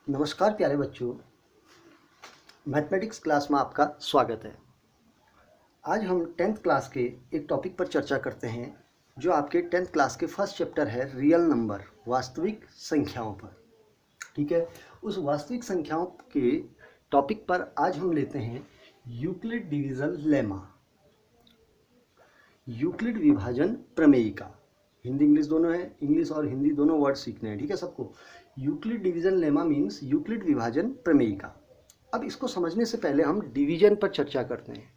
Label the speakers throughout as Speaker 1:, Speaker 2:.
Speaker 1: नमस्कार प्यारे बच्चों, मैथमेटिक्स क्लास में आपका स्वागत है। आज हम 10th क्लास के एक टॉपिक पर चर्चा करते हैं जो आपके 10th क्लास के फर्स्ट चैप्टर है रियल नंबर, वास्तविक संख्याओं पर। ठीक है, उस वास्तविक संख्याओं के टॉपिक पर आज हम लेते हैं यूक्लिड डिवीजन लेमा, यूक्लिड विभाजन प्रमेयिका। हिंदी इंग्लिश दोनों है, इंग्लिश और हिंदी दोनों वर्ड सीखने हैं। ठीक है सबको। Euclid division lemma means Euclid विभाजन प्रमेयिका। अब इसको समझने से पहले हम डिवीजन पर चर्चा करते हैं।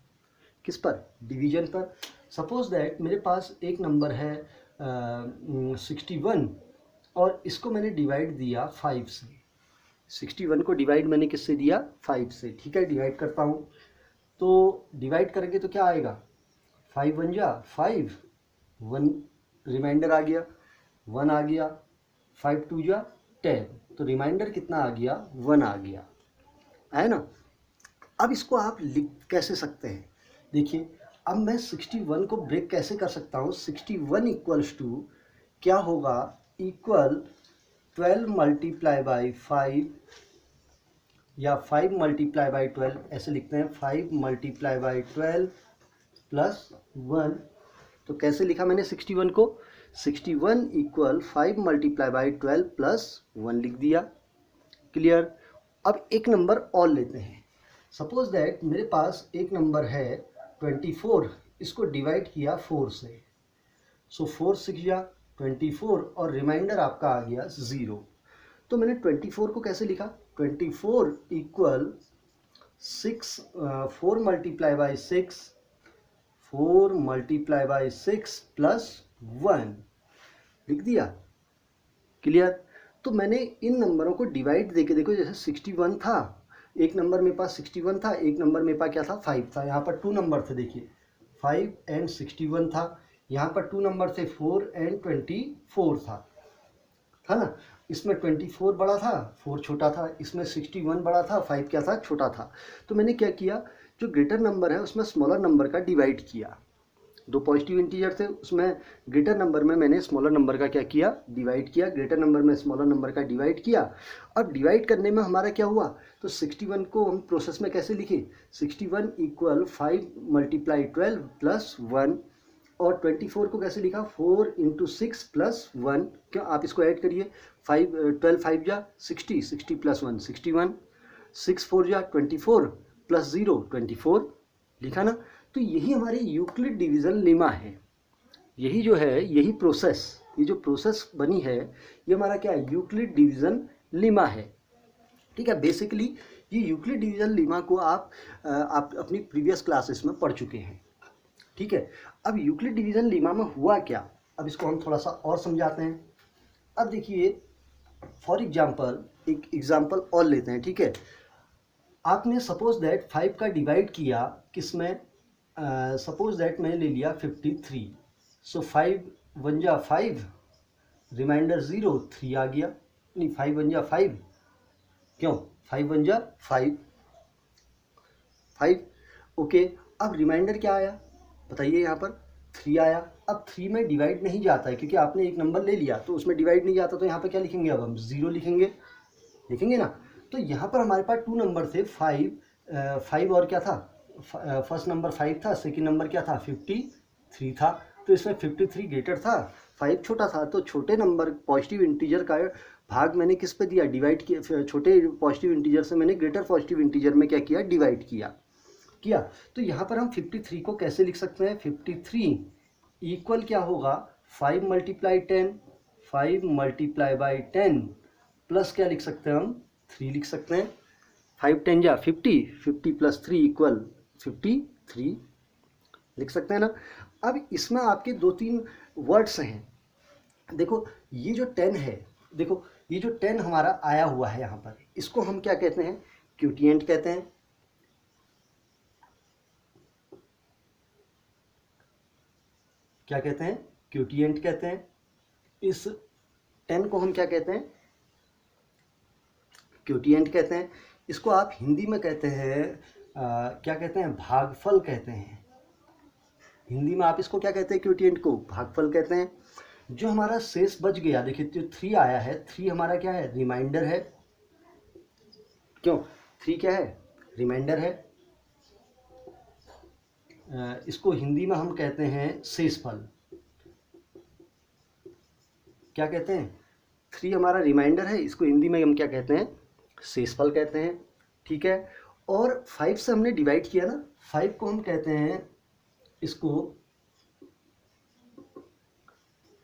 Speaker 1: किस पर? डिवीजन पर। सपोज दैट मेरे पास एक नंबर है 61 और इसको मैंने डिवाइड दिया 5 से। 61 को डिवाइड मैंने किससे दिया? 5 से। ठीक है, डिवाइड करता हूँ तो डिवाइड करेंगे तो क्या आएगा? 5 1 जा 5, 1 रिमाइंडर आ गया, 1 आ गया, 5 2 जा 10, तो रिमाइंडर कितना आ गया? 1 आ गया, है ना। अब इसको आप लिख कैसे सकते हैं? देखिए, अब मैं 61 को ब्रेक कैसे कर सकता हूँ? 61 इक्वल्स टू क्या होगा? इक्वल 12 मल्टीप्लाई बाई 5 या 5 मल्टीप्लाई बाई 12, ऐसे लिखते हैं। 5 मल्टीप्लाई बाई 12 प्लस 1। तो कैसे लिखा मैंने 61 को? 61 इक्वल 5 मल्टीप्लाई बाई 12 प्लस 1 लिख दिया। क्लियर। अब एक नंबर और लेते हैं। सपोज दैट मेरे पास एक नंबर है 24, इसको डिवाइड किया 4 से। सो 4 6 या 24 और रिमाइंडर आपका आ गया 0। तो मैंने 24 को कैसे लिखा? 24 equal 4 multiply by 6, 4 multiply by 6 plus 1 लिख दिया। क्लियर। तो मैंने इन नंबरों को डिवाइड देके देखो, जैसे 61 था, एक नंबर मेरे पास 61 था, एक नंबर मेरे पास क्या था? 5 था। यहाँ पर 2 नंबर थे, देखिए 5 एंड 61 था। यहाँ पर 2 नंबर थे, 4 एंड 24 था ना। इसमें 24 बड़ा था, 4 छोटा था। इसमें 61 बड़ा था, 5 क्या था? छोटा था। तो मैंने क्या किया, जो ग्रेटर नंबर है उसमें स्मॉलर नंबर का डिवाइड किया। दो पॉजिटिव इंटीजर थे, उसमें ग्रेटर नंबर में मैंने स्मॉलर नंबर का क्या किया? डिवाइड किया। ग्रेटर नंबर में स्मॉलर नंबर का डिवाइड किया। अब डिवाइड करने में हमारा क्या हुआ? तो 61 को हम प्रोसेस में कैसे लिखे? 61 इक्वल 5 मल्टीप्लाई 12 प्लस 1, और 24 को कैसे लिखा? 4 इंटू 6 प्लस 1। क्यों? आप इसको ऐड करिए। 12 5 जा 60, 60 प्लस 1 61, 6 4 जा 24 प्लस 0 24, लिखा ना। तो यही हमारी यूक्लिड डिवीजन लेमा है। यही जो है, यही प्रोसेस, ये जो प्रोसेस बनी है, ये हमारा क्या है? यूक्लिड डिवीजन लेमा है। ठीक है। बेसिकली ये यूक्लिड डिवीजन लेमा को आप अपनी प्रीवियस क्लासेस में पढ़ चुके हैं। ठीक है। अब यूक्लिड डिवीजन लेमा में हुआ क्या, अब इसको हम थोड़ा सा और समझाते हैं। अब देखिए, फॉर एग्जाम्पल एक एग्जाम्पल और लेते हैं। ठीक है। आपने सपोज दैट 5 का डिवाइड किया किसमें? सपोज दैट मैंने ले लिया 53। सो 5 1 जा 5, रिमाइंडर 0, 3 आ गया। नहीं, 5 1 जा 5, क्यों? 5 1 जा 5, 5। ओके। अब रिमाइंडर क्या आया बताइए? यहाँ पर 3 आया। अब 3 में डिवाइड नहीं जाता है क्योंकि आपने एक नंबर ले लिया, तो उसमें डिवाइड नहीं जाता। तो यहाँ पर क्या लिखेंगे? अब हम 0 लिखेंगे, लिखेंगे ना। तो यहाँ पर हमारे पास 2 नंबर थे, 5 और क्या था? फर्स्ट नंबर 5 था, सेकंड नंबर क्या था? 53 था। तो इसमें 53 ग्रेटर था, 5 छोटा था। तो छोटे नंबर पॉजिटिव इंटीजर का भाग मैंने किस पे दिया? डिवाइड किया। छोटे पॉजिटिव इंटीजर से मैंने ग्रेटर पॉजिटिव इंटीजर में क्या किया? डिवाइड किया। तो यहाँ पर हम 53 को कैसे लिख सकते हैं? 53 इक्वल क्या होगा? 5 मल्टीप्लाई 10, 5 मल्टीप्लाई बाई 10 प्लस क्या लिख सकते हैं हम? 3 लिख सकते हैं। 5 10 जा 50, 50 प्लस 3 इक्वल 53 लिख सकते हैं ना। अब इसमें आपके 2-3 वर्ड्स हैं। देखो ये जो 10 है, देखो ये जो 10 हमारा आया हुआ है यहाँ पर, इसको हम क्या कहते हैं? क्यूटिएंट कहते हैं। क्या कहते हैं? क्यूटिएंट कहते हैं। इस 10 को हम क्या कहते हैं? क्यूटिएंट कहते हैं। इसको आप हिंदी में कहते हैं क्या कहते हैं? भागफल कहते हैं। हिंदी में आप इसको क्या कहते हैं? क्यूटिएंट को भागफल कहते हैं। जो हमारा शेष बच गया, देखिए जो 3 आया है, 3 हमारा क्या है? रिमाइंडर है। क्यों? 3 क्या है? रिमाइंडर है। इसको हिंदी में हम कहते हैं शेषफल। क्या कहते हैं? 3 हमारा रिमाइंडर है, इसको हिंदी में हम क्या कहते हैं? शेषफल कहते हैं। ठीक है। और 5 से हमने डिवाइड किया ना, 5 को हम कहते हैं, इसको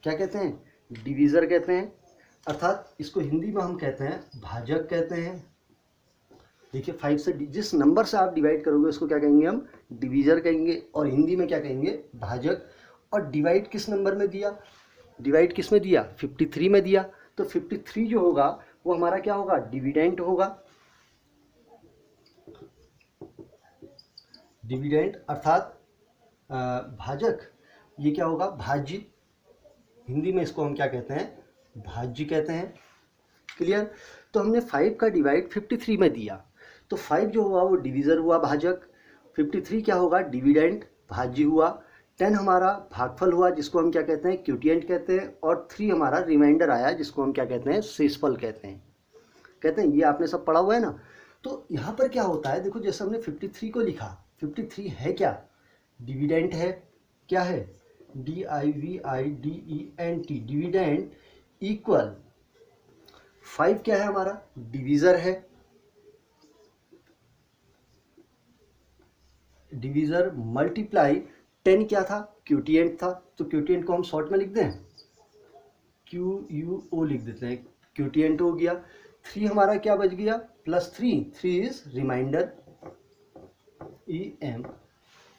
Speaker 1: क्या कहते हैं? डिवीज़र कहते हैं, अर्थात इसको हिंदी में हम कहते हैं भाजक कहते हैं। देखिए 5 से जिस नंबर से आप डिवाइड करोगे उसको क्या कहेंगे हम? डिवीज़र कहेंगे, और हिंदी में क्या कहेंगे? भाजक। और डिवाइड किस नंबर में दिया? डिवाइड किस में दिया? 53 में दिया। तो 53 जो होगा वो हमारा क्या होगा? डिविडेंड होगा। डिविडेंड अर्थात भाजक, ये क्या होगा? भाज्य। हिंदी में इसको हम क्या कहते हैं? भाज्य कहते हैं। क्लियर? तो हमने 5 का डिवाइड 53 में दिया, तो 5 जो हुआ वो डिवीज़र हुआ, भाजक। 53 क्या होगा? डिविडेंड, भाज्य हुआ। 10 हमारा भागफल हुआ, जिसको हम क्या कहते हैं? क्यूटिएंट कहते हैं। और 3 हमारा रिमाइंडर आया, जिसको हम क्या कहते हैं? शेषफल कहते हैं। ये आपने सब पढ़ा हुआ है ना। तो यहाँ पर क्या होता है, देखो जैसे हमने 53 को लिखा, 53 है क्या? डिविडेंट है। क्या है? DIVIDENT, डिविडेंट इक्वल 5 क्या है हमारा? डिवीज़र है। डिवीज़र मल्टीप्लाई 10 क्या था? क्यूटिएंट था। तो क्यूटिएंट को हम शॉर्ट में लिख दें, QUO लिख देते हैं, क्यूटिएंट हो गया। 3 हमारा क्या बच गया? +3 is remainder, EM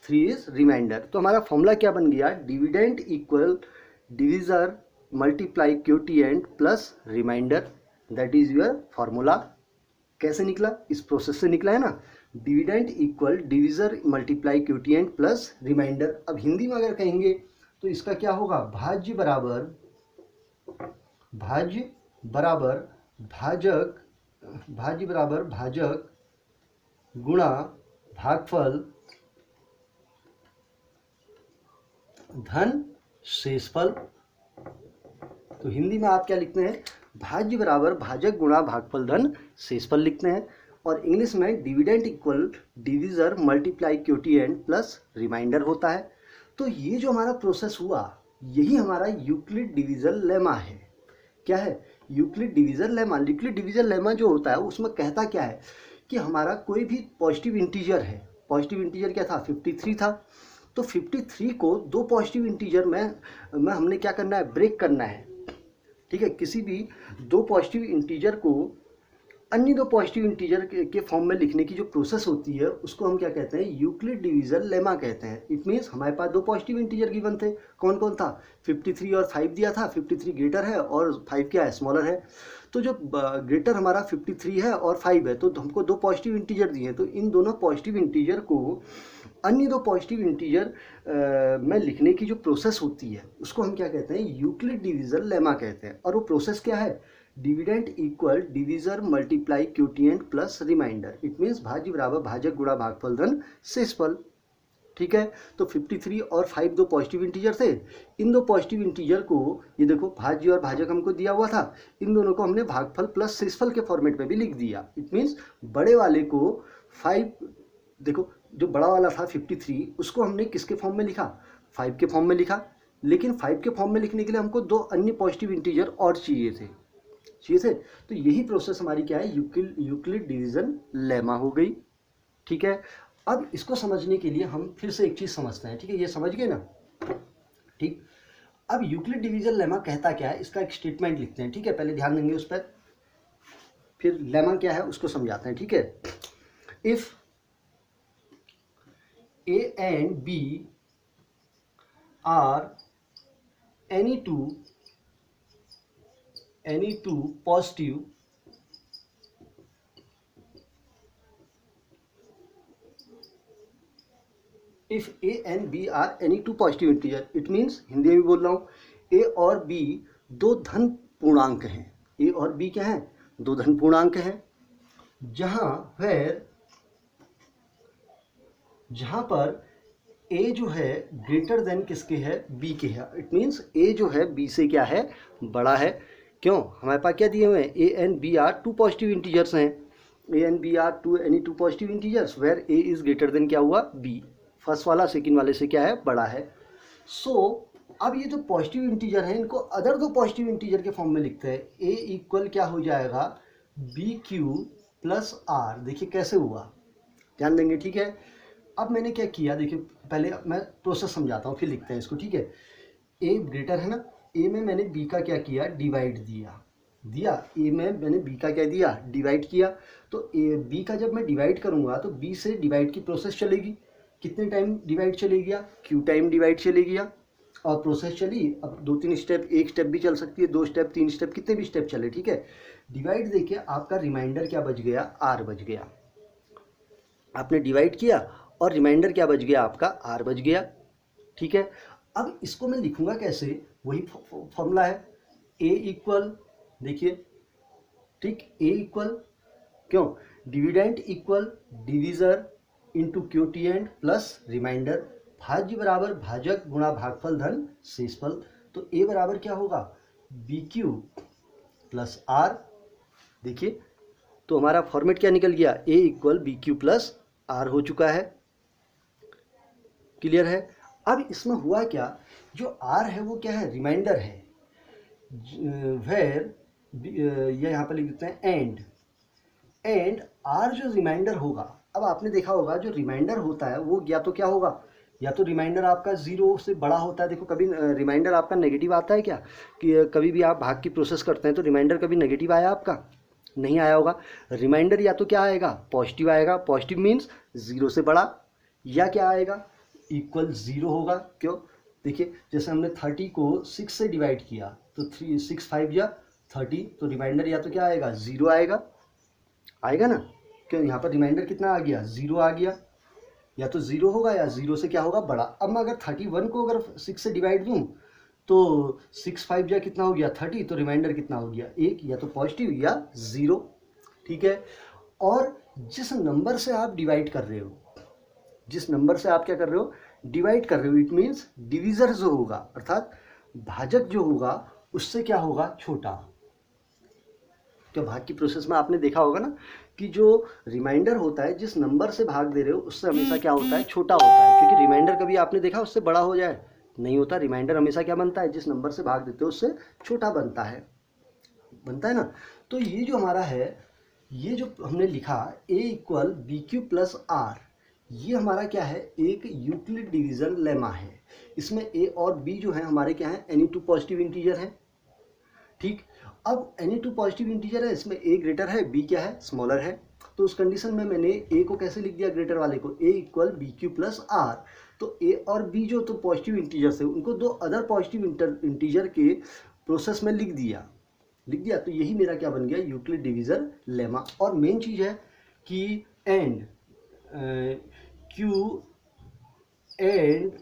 Speaker 1: 3 is remainder. तो हमारा फॉर्मूला क्या बन गया? Dividend equal divisor multiply quotient plus remainder, that is your formula. कैसे निकला? इस प्रोसेस से निकला है ना। Dividend equal divisor multiply quotient plus remainder. अब हिंदी में अगर कहेंगे तो इसका क्या होगा? भाज्य बराबर भाजक गुणा भागफल धन शेषफल। तो हिंदी में आप क्या लिखते हैं? भाज्य बराबर भाजक गुणा भागफल धन शेषफल लिखते हैं। और इंग्लिश में dividend equal divisor multiply quotient plus remainder होता है। तो ये जो हमारा प्रोसेस हुआ, यही हमारा यूक्लिड डिवीज़न लेमा है। क्या है? Euclid division lemma. Euclid division lemma जो होता है उसमें कहता क्या है कि हमारा कोई भी पॉजिटिव इंटीजर है। पॉजिटिव इंटीजर क्या था? 53 था। तो 53 को 2 पॉजिटिव इंटीजर में हमने क्या करना है? ब्रेक करना है। ठीक है। किसी भी 2 पॉजिटिव इंटीजर को अन्य 2 पॉजिटिव इंटीजर के फॉर्म में लिखने की जो प्रोसेस होती है उसको हम क्या कहते हैं? यूक्लिड डिवीज़न लेमा कहते हैं। इट मीन्स हमारे पास 2 पॉजिटिव इंटीजर गिवन थे। कौन कौन था? 53 और 5 दिया था। 53 ग्रेटर है और 5 क्या है? स्मॉलर है। तो जो ग्रेटर हमारा 53 है और 5 है, तो हमको 2 पॉजिटिव इंटीजर दिए हैं। तो इन दोनों पॉजिटिव इंटीजर को अन्य 2 पॉजिटिव इंटीजर में लिखने की जो प्रोसेस होती है उसको हम क्या कहते हैं? यूक्लिड डिवीज़न लेमा कहते हैं। और वो प्रोसेस क्या है? Dividend equal divisor multiply quotient plus remainder. It means भाज्य बराबर भाजक गुणा भागफल धन शेषफल। ठीक है। तो 53 और 5 2 पॉजिटिव इंटीजर थे। इन 2 पॉजिटिव इंटीजर को, ये देखो भाज्य और भाजक हमको दिया हुआ था, इन दोनों को हमने भागफल प्लस शेषफल के फॉर्मेट में भी लिख दिया। इट मीन्स बड़े वाले को 5, देखो जो बड़ा वाला था 53, उसको हमने किसके फॉर्म में लिखा? 5 के फॉर्म में लिखा। लेकिन 5 के फॉर्म में लिखने के लिए हमको 2 अन्य पॉजिटिव इंटीजर और चाहिए थे। तो यही प्रोसेस हमारी क्या है? यूक्लिड डिवीज़न लेमा हो गई। ठीक है। अब इसको समझने के लिए हम फिर से एक चीज़ समझते हैं। ठीक है। ये समझ गए ना? ठीक। अब यूक्लिड डिवीज़न लेमा कहता क्या है, इसका एक स्टेटमेंट लिखते हैं। ठीक है। पहले ध्यान देंगे उस पर, फिर लेमा क्या है उसको समझाते हैं। ठीक है। If A and B are any two positive if A and B are any two positive integer, it means Hindi में भी बोल रहा हूँ, A और B 2 धन पूर्णांक हैं। A और B क्या हैं? 2 धन पूर्णांक हैं। जहाँ पर A जो है ग्रेटर देन किसके है? B के है। इट मीन्स A जो है B से क्या है? बड़ा है। क्यों? हमारे पास क्या दिए हुए हैं? A and B are 2 positive integers हैं। A and B are two any two positive integers where A is greater than क्या हुआ बी, फर्स्ट वाला सेकंड वाले से क्या है बड़ा है। सो अब ये जो पॉजिटिव इंटीजर है इनको अदर दो पॉजिटिव इंटीजर के फॉर्म में लिखते हैं। ए इक्वल क्या हो जाएगा बी क्यू प्लस आर। देखिए कैसे हुआ, ध्यान देंगे, ठीक है। अब मैंने क्या किया, देखिए पहले मैं प्रोसेस समझाता हूँ फिर लिखते हैं इसको, ठीक है। ए ग्रेटर है ना, ए में मैंने बी का क्या किया डिवाइड दिया ए में मैंने बी का क्या दिया डिवाइड किया। तो ए बी का जब मैं डिवाइड करूँगा तो बी से डिवाइड की प्रोसेस चलेगी, कितने टाइम डिवाइड चलेगी, क्यू टाइम डिवाइड चलेगी, और प्रोसेस चली। अब 2-3 स्टेप, एक स्टेप भी चल सकती है, 2 स्टेप 3 स्टेप, कितने भी स्टेप चले, ठीक है। डिवाइड देखिए आपका रिमाइंडर क्या बच गया आर बच गया, आपने डिवाइड किया और रिमाइंडर क्या बच गया आपका आर बच गया, ठीक है। अब इसको मैं लिखूंगा कैसे, वही फॉर्मूला है ए इक्वल, देखिए ठीक, ए इक्वल क्यों dividend equal divisor into quotient plus remainder, भाज्य बराबर भाजक गुणा भागफल धन शेषफल। तो ए बराबर क्या होगा बी क्यू प्लस आर। देखिए तो हमारा फॉर्मेट क्या निकल गया, A equal B Q plus R हो चुका है, क्लियर है। अब इसमें हुआ क्या, जो आर है वो क्या है रिमाइंडर है, वेयर ये यहाँ पर लिख देते हैं एंड आर जो रिमाइंडर होगा। अब आपने देखा होगा जो रिमाइंडर होता है वो या तो क्या होगा, या तो रिमाइंडर आपका 0 से बड़ा होता है। देखो कभी रिमाइंडर आपका नेगेटिव आता है क्या, कि कभी भी आप भाग की प्रोसेस करते हैं तो रिमाइंडर कभी नेगेटिव आया आपका, नहीं आया होगा। रिमाइंडर या तो क्या आएगा पॉजिटिव आएगा, पॉजिटिव मीन्स 0 से बड़ा, या क्या आएगा इक्वल 0 होगा। क्यों, देखिए जैसे हमने 30 को 6 से डिवाइड किया तो 6 5 या 30, तो रिमाइंडर या तो क्या आएगा 0 आएगा ना। क्यों, यहाँ पर रिमाइंडर कितना आ गया 0 आ गया, या तो 0 होगा या 0 से क्या होगा बड़ा। अब मैं अगर 31 को अगर 6 से डिवाइड दूं तो 6 5 या कितना हो गया 30, तो रिमाइंडर कितना हो गया 1, या तो पॉजिटिव या 0, ठीक है। और जिस नंबर से आप डिवाइड कर रहे हो, जिस नंबर से आप क्या कर रहे हो डिवाइड कर रहे हो, इट मीन्स डिविजर जो होगा अर्थात भाजक जो होगा उससे क्या होगा छोटा। क्या भाग की प्रोसेस में आपने देखा होगा ना कि जो रिमाइंडर होता है जिस नंबर से भाग दे रहे हो उससे हमेशा क्या होता है छोटा होता है, क्योंकि रिमाइंडर कभी आपने देखा उससे बड़ा हो जाए नहीं होता। रिमाइंडर हमेशा क्या बनता है, जिस नंबर से भाग देते हो उससे छोटा बनता है ना। तो ये जो हमारा है, ये जो हमने लिखा A equal B Q plus R, ये हमारा क्या है एक यूक्लिड डिवीजन लेमा है। इसमें ए और बी जो है हमारे क्या है एनी टू पॉजिटिव इंटीजर है, ठीक। अब एनी टू पॉजिटिव इंटीजर है, इसमें ए ग्रेटर है बी क्या है स्मॉलर है। तो उस कंडीशन में मैंने ए को कैसे लिख दिया ग्रेटर वाले को, A equal B Q plus R. तो ए और बी जो तो पॉजिटिव इंटीजर्स है उनको दो अदर पॉजिटिव इंटीजर के प्रोसेस में लिख दिया। तो यही मेरा क्या बन गया यूक्लिड डिवीजन लेमा। और मेन चीज है कि and Q and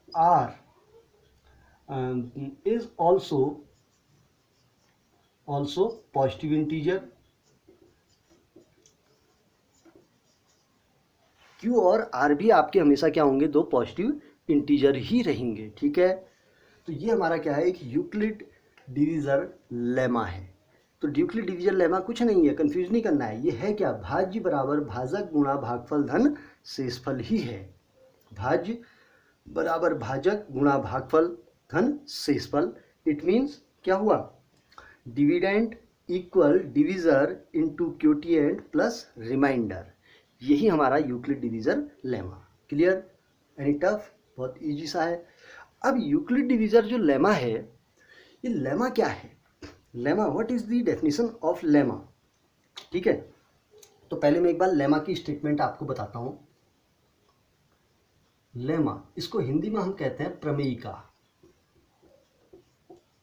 Speaker 1: R is also positive integer. Q और आर भी आपके हमेशा क्या होंगे दो पॉजिटिव इंटीजर ही रहेंगे, ठीक है। तो ये हमारा क्या है एक यूक्लिड डिवीजर लेमा है। तो यूक्लिड डिवीजर लेमा कुछ नहीं है, कंफ्यूज नहीं करना है, ये है क्या भाज्य बराबर भाजक गुणा भागफल धन शेषफल ही है। भाज्य बराबर भाजक गुणा भागफल धन शेषफल, इट मीन्स क्या हुआ dividend equal divisor into quotient plus remainder. यही हमारा Euclid divisor lemma. Clear, any tough, बहुत इजी सा है। अब यूक्लिड डिवीजर जो लेमा है, ये लेमा क्या है, lemma what is the definition of lemma, ठीक है। तो पहले मैं एक बार लेमा की स्टेटमेंट आपको बताता हूं। लेमा, इसको हिंदी में हम कहते हैं प्रमेयिका।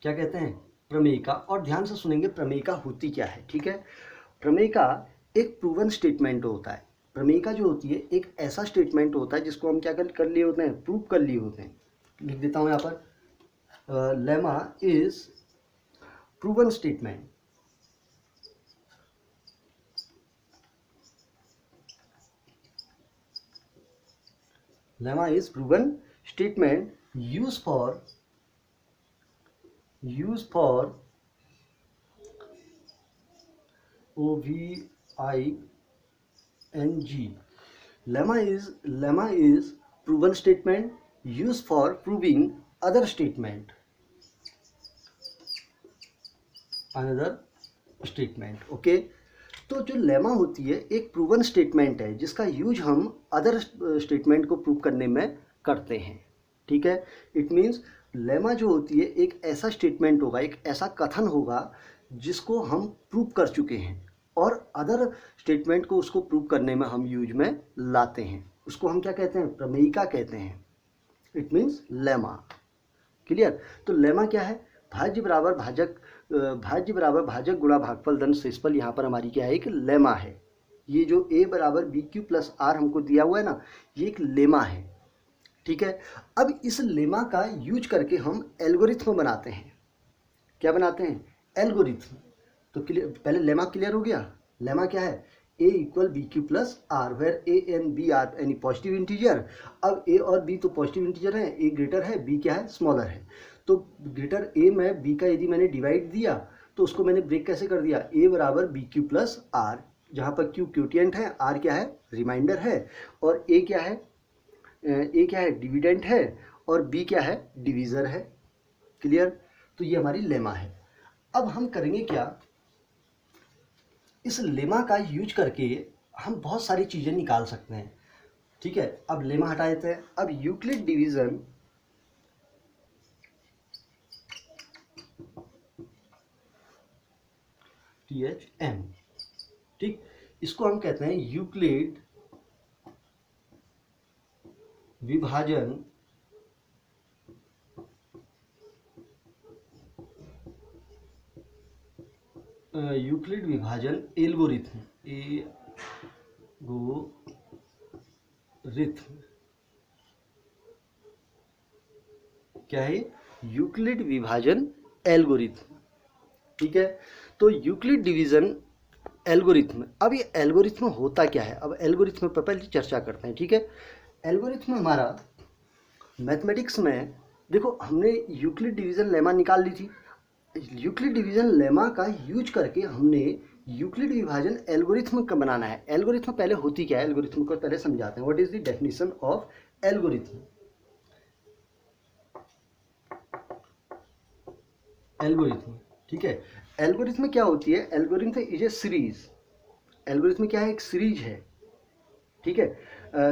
Speaker 1: क्या कहते हैं प्रमेयिका। और ध्यान से सुनेंगे प्रमेयिका होती क्या है, ठीक है। प्रमेयिका एक प्रूवन स्टेटमेंट होता है। प्रमेयिका जो होती है एक ऐसा स्टेटमेंट होता है जिसको हम क्या कर लिए होते हैं प्रूव कर लिए होते हैं। लिख देता हूं यहाँ पर lemma is proven statement. Lemma is proven statement use for OVI N G. Lemma is proven statement use for proving other statement, another statement. Okay, तो जो लेमा होती है एक प्रूवन स्टेटमेंट है जिसका यूज हम अदर स्टेटमेंट को prove करने में करते हैं। ठीक है, इट मीन्स लेमा जो होती है एक ऐसा स्टेटमेंट होगा, एक ऐसा कथन होगा जिसको हम प्रूव कर चुके हैं और अदर स्टेटमेंट को उसको प्रूव करने में हम यूज में लाते हैं। उसको हम क्या कहते हैं? प्रमेयिका कहते हैं। It means lemma. क्लियर? तो लेमा क्या है? भाज्य बराबर भाजक गुणा भागफल धन शेषफल, यहाँ पर हमारी क्या है? एक लेमा है। ये जो a बराबर बी क्यू प्लस आर हमको दिया हुआ है ना, ये एक लेमा है। ठीक है, अब इस लेमा का यूज करके हम एल्गोरिथम बनाते हैं। क्या बनाते हैं? एल्गोरिथम। तो क्लियर, पहले लेमा क्लियर हो गया। लेमा क्या है? a equal B Q plus R, where a and b are any positive integer. अब a और b तो पॉजिटिव इंटीजर है, a ग्रेटर है, b क्या है? स्मॉलर है। तो ग्रेटर a में b का यदि मैंने डिवाइड दिया तो उसको मैंने ब्रेक कैसे कर दिया? a बराबर बी क्यू प्लस आर, जहाँ पर q क्यूटियंट है, r क्या है? रिमाइंडर है, और a क्या है? a क्या है? डिविडेंट है, और b क्या है? डिवीज़र है। क्लियर? तो ये हमारी लेमा है। अब हम करेंगे क्या? इस लेमा का यूज करके हम बहुत सारी चीज़ें निकाल सकते हैं। ठीक है, अब लेमा हटा देते हैं। अब यूक्लिड डिवीज़न THM, ठीक, इसको हम कहते हैं यूक्लिड विभाजन एल्गोरिथम। क्या है? यूक्लिड विभाजन एल्गोरिथम। ठीक है, तो यूक्लिड डिवीजन एल्गोरिथम। अब ये एल्गोरिथम होता क्या है? अब एल्गोरिथम पर पहले चर्चा करते हैं। ठीक है, एल्गोरिथम हमारा मैथमेटिक्स में, देखो हमने यूक्लिड डिवीजन लेमा निकाल ली थी। यूक्लिड डिवीजन लेमा का यूज करके हमने यूक्लिड विभाजन एल्गोरिथम का बनाना है। एल्गोरिथम पहले होती क्या है? एल्गोरिथम को पहले समझाते हैं। What is the definition of algorithm? Algorithm, ठीक है, एल्गोरिथम क्या होती है? Algorithm is a series. Algorithm क्या है? एक सीरीज है। ठीक है,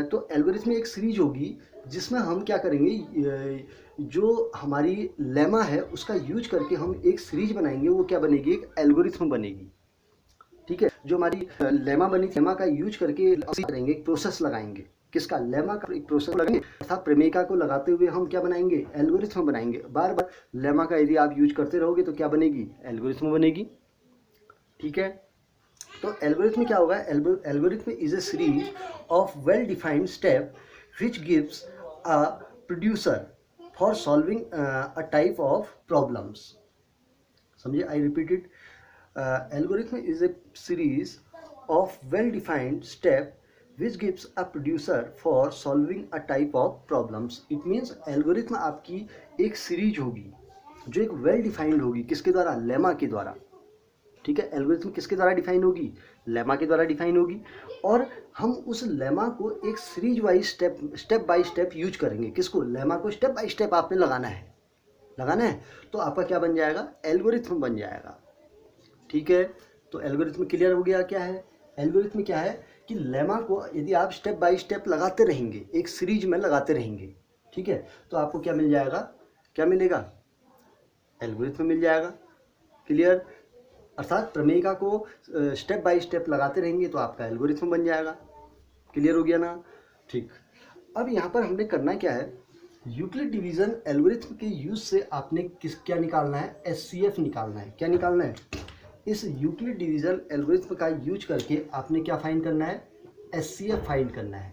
Speaker 1: तो एल्गोरिथम एक सीरीज होगी जिसमें हम क्या करेंगे? जो हमारी लेमा है उसका यूज करके हम एक सीरीज बनाएंगे। वो क्या बनेगी? एक एल्गोरिथम बनेगी। ठीक है, जो हमारी लेमा बनी, लेमा का यूज करके करेंगे, एक प्रोसेस लगाएंगे। किसका? लेमा का एक प्रोसेस लगाएंगे, अर्थात प्रमेयिका को लगाते हुए हम क्या बनाएंगे? एल्गोरिथम बनाएंगे। बार बार लेमा का यदि आप यूज करते रहोगे तो क्या बनेगी? एल्गोरिथम बनेगी। ठीक है, तो एल्गोरिथम क्या होगा? Algorithm is a series of well defined step which gives a producer for solving a type of problems. समझिए, I repeat it. Algorithm is a series of well-defined step which gives a producer for solving a type of problems. It means algorithm आपकी एक series होगी जो एक well defined होगी। किसके द्वारा? Lemma के द्वारा। ठीक है, एल्गोरिथम किसके द्वारा डिफाइन होगी? लेमा के द्वारा डिफाइन होगी, और हम उस लेमा को एक series wise step by step use करेंगे। किसको? लेमा को स्टेप बाय स्टेप आपने लगाना है, तो आपका क्या बन जाएगा? एल्गोरिथम बन जाएगा। ठीक है, तो एल्गोरिथम क्लियर हो गया। क्या है एल्गोरिथम? क्या है कि लेमा को यदि आप स्टेप बाय स्टेप लगाते रहेंगे, एक सीरीज में लगाते रहेंगे, ठीक है, तो आपको क्या मिल जाएगा? क्या मिलेगा? एल्गोरिथम मिल जाएगा। क्लियर? अर्थात प्रमेयिका को स्टेप बाय स्टेप लगाते रहेंगे तो आपका एल्गोरिथम बन जाएगा। क्लियर हो गया ना? ठीक, अब यहाँ पर हमने करना क्या है? यूक्लिड डिवीजन एल्गोरिथम के यूज से आपने क्या निकालना है? SCF निकालना है। क्या निकालना है? इस यूक्लिड डिवीजन एल्गोरिथम का यूज करके आपने क्या फाइंड करना है? SCF फाइंड करना है।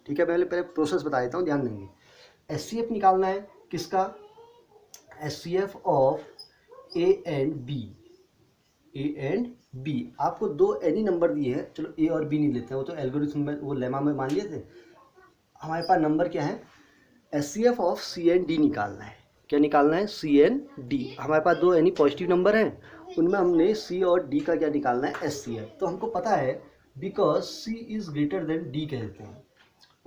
Speaker 1: ठीक है, पहले प्रोसेस बता देता हूँ, ध्यान देंगे। SCF निकालना है। किसका? SCF of A and B। A and B, आपको दो एनी नंबर दिए हैं। चलो A और B नहीं लेते हैं, वो तो एल्गोरिथम में, वो लेमा में मान लिए थे। हमारे पास नंबर क्या है? SCF of C and D निकालना है। क्या निकालना है? C and D। हमारे पास दो एनी पॉजिटिव नंबर हैं, उनमें हमने C और D का क्या निकालना है? SCF। तो हमको पता है because C is greater than D कहते हैं।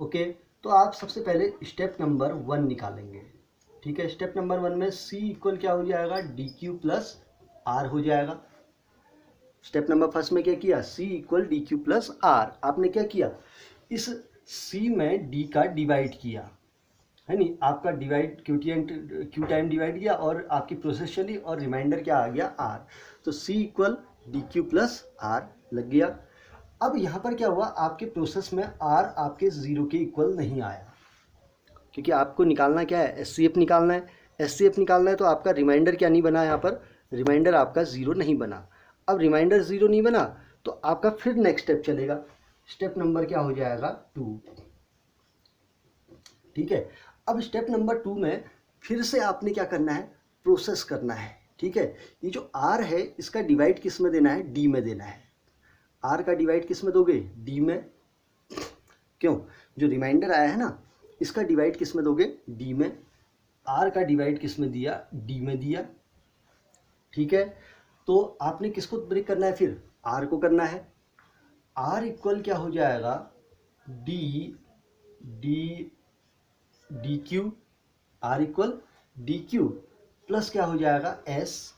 Speaker 1: ओके, तो आप सबसे पहले स्टेप नंबर 1 निकालेंगे। ठीक है, स्टेप नंबर 1 में सी इक्वल क्या हो जाएगा, डी क्यू प्लस आर हो जाएगा। स्टेप नंबर फर्स्ट में क्या किया, C equal D Q plus R. आपने क्या किया, इस सी में डी का डिवाइड किया, है नहीं, आपका डिवाइड क्यू टाइम डिवाइड किया और आपकी प्रोसेस चली और रिमाइंडर क्या आ गया, आर। तो C equal D Q plus R लग गया। अब यहाँ पर क्या हुआ, आपके प्रोसेस में आर आपके 0 के इक्वल नहीं आया, क्योंकि आपको निकालना क्या है, एचसीएफ निकालना है। एचसीएफ निकालना है तो आपका रिमाइंडर क्या नहीं बना, यहाँ पर रिमाइंडर आपका 0 नहीं बना। अब रिमाइंडर 0 नहीं बना तो आपका फिर नेक्स्ट स्टेप चलेगा, स्टेप नंबर क्या हो जाएगा, 2। ठीक है, अब स्टेप नंबर 2 में फिर से आपने क्या करना है, प्रोसेस करना है। ठीक है, ये जो आर है इसका डिवाइड किस में देना है, डी में देना है। आर का डिवाइड किस में दोगे, डी में। क्यों, जो रिमाइंडर आया है ना इसका डिवाइड किस में दोगे, डी में। आर का डिवाइड किस में दिया, डी में दिया। ठीक है, तो आपने किसको ब्रेक करना है, फिर आर को करना है। आर इक्वल क्या हो जाएगा, D D D Q, R equal D Q plus क्या हो जाएगा, S.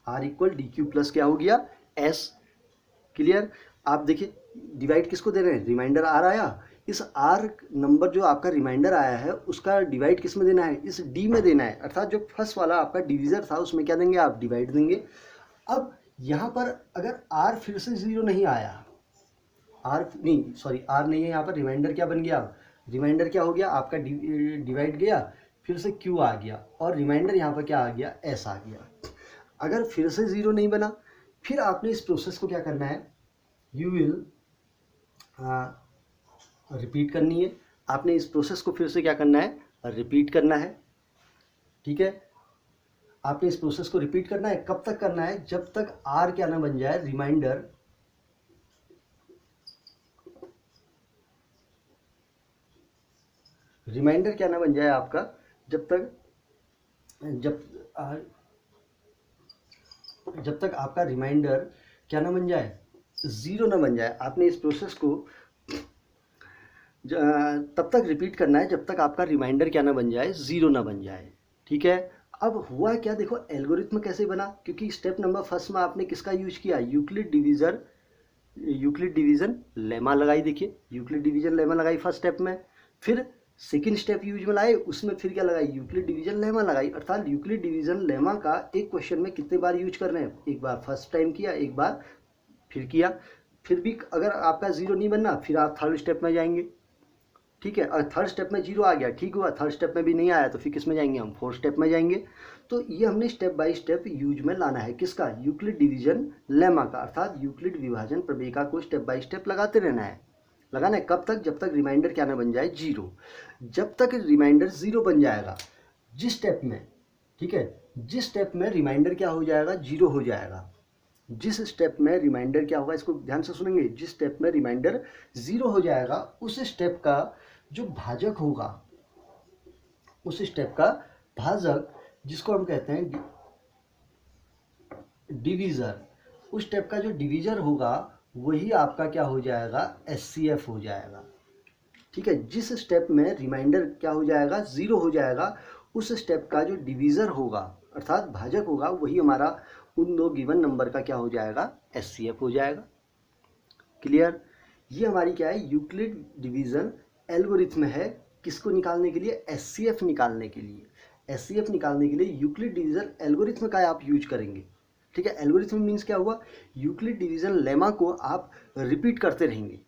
Speaker 1: R equal D Q plus क्या हो गया, एस। क्लियर। आप देखिए डिवाइड किसको दे रहे हैं, रिमाइंडर आर आया, इस आर नंबर जो आपका रिमाइंडर आया है उसका डिवाइड किस में देना है, इस डी में देना है। अर्थात जो फर्स्ट वाला आपका डिविजर था उसमें क्या देंगे आप, डिवाइड देंगे। अब यहाँ पर अगर आर फिर से 0 नहीं आया, आर नहीं सॉरी आर नहीं है यहाँ पर, रिमाइंडर क्या बन गया, रिमाइंडर क्या हो गया आपका, डिवाइड गया, फिर से क्यू आ गया और रिमाइंडर यहाँ पर क्या आ गया, एस आ गया। अगर फिर से 0 नहीं बना, फिर आपने इस प्रोसेस को क्या करना है, यू विल रिपीट करनी है। आपने इस प्रोसेस को फिर से क्या करना है, रिपीट करना है। ठीक है, आपने इस प्रोसेस को रिपीट करना है, कब तक करना है, जब तक आर क्या ना बन जाए, रिमाइंडर क्या ना बन जाए आपका, जब तक आपका रिमाइंडर क्या ना बन जाए, 0 ना बन जाए। आपने इस प्रोसेस को तब तक रिपीट करना है जब तक आपका रिमाइंडर क्या ना बन जाए, 0 ना बन जाए। ठीक है, अब हुआ क्या, देखो एल्गोरिथम कैसे बना, क्योंकि स्टेप नंबर फर्स्ट में आपने किसका यूज किया, यूक्लिड डिवीजन लेमा लगाई। देखिए यूक्लिड डिवीजन लेमा लगाई फर्स्ट स्टेप में, फिर सेकेंड स्टेप यूज में लाए, उसमें फिर क्या लगाई, यूक्लिड डिवीजन लेमा लगाई। अर्थात यूक्लिड डिवीजन लेमा का एक क्वेश्चन में कितने बार यूज कर रहे हैं, एक बार फर्स्ट टाइम किया, एक बार फिर किया। फिर भी अगर आपका 0 नहीं बनना, फिर आप थर्ड स्टेप में जाएंगे। ठीक है, अगर थर्ड स्टेप में 0 आ गया, ठीक हुआ, थर्ड स्टेप में भी नहीं आया तो फिर किस में जाएंगे, हम फोर्थ स्टेप में जाएंगे। तो ये हमने स्टेप बाय स्टेप यूज में लाना है, किसका, यूक्लिड डिवीजन लेमा का। अर्थात यूक्लिड विभाजन प्रमेय को स्टेप बाय स्टेप लगाते रहना है। लगाना है कब तक, जब तक रिमाइंडर क्या ना बन जाए, 0। जब तक रिमाइंडर 0 बन जाएगा, जिस स्टेप में, ठीक है, जिस स्टेप में रिमाइंडर क्या हो जाएगा, 0 हो जाएगा, जिस स्टेप में रिमाइंडर क्या होगा, इसको ध्यान से सुनेंगे, जिस स्टेप में रिमाइंडर 0 हो जाएगा, उस स्टेप का जो भाजक होगा, उस स्टेप का भाजक जिसको हम कहते हैं डिवीजर, उस स्टेप का जो डिवीजर होगा वही आपका क्या हो जाएगा, एचसीएफ हो जाएगा। ठीक है, जिस स्टेप में रिमाइंडर क्या हो जाएगा, 0 हो जाएगा, उस स्टेप का जो डिवीजर होगा अर्थात भाजक होगा वही हमारा उन दो गिवन नंबर का क्या हो जाएगा, एचसीएफ हो जाएगा। क्लियर। ये हमारी क्या है, यूक्लिड डिवीजन एल्गोरिथम है, किसको निकालने के लिए, एचसीएफ निकालने के लिए। एचसीएफ निकालने के लिए यूक्लिड डिवीजन एल्गोरिथम का आप यूज करेंगे। ठीक है, एल्गोरिथम मीन्स क्या हुआ, यूक्लिड डिवीजन लेमा को आप रिपीट करते रहेंगे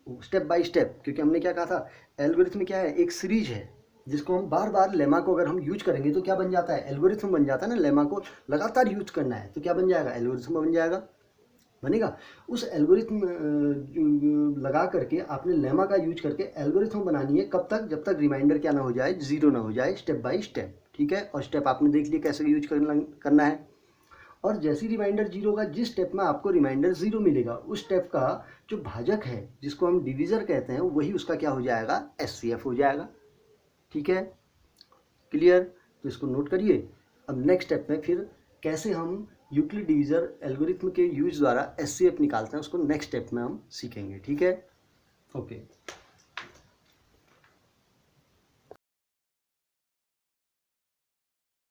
Speaker 1: स्टेप बाय स्टेप, क्योंकि हमने क्या कहा था, एल्गोरिथम क्या है, एक सीरीज है जिसको हम बार बार लेमा को अगर हम यूज करेंगे तो क्या बन जाता है, एल्गोरिथम बन जाता है ना। लेमा को लगातार यूज करना है तो क्या बन जाएगा, एल्गोरिथम बन जाएगा, बनेगा। उस एल्गोरिथम लगा करके आपने लेमा का यूज करके एल्गोरिथम बनानी है, कब तक, जब तक रिमाइंडर क्या ना हो जाए, 0 ना हो जाए, स्टेप बाय स्टेप। ठीक है, और स्टेप आपने देख लिया कैसे यूज करना है। और जैसी रिमाइंडर 0 होगा, जिस स्टेप में आपको रिमाइंडर 0 मिलेगा, उस स्टेप का जो भाजक है जिसको हम डिवीजर कहते हैं वही उसका क्या हो जाएगा, एचसीएफ हो जाएगा। ठीक है, क्लियर। तो इसको नोट करिए। अब नेक्स्ट स्टेप में फिर कैसे हम यूक्लिड डिवीजर एल्गोरिथम के यूज द्वारा एचसीएफ निकालते हैं, उसको नेक्स्ट स्टेप में हम सीखेंगे। ठीक है, ओके।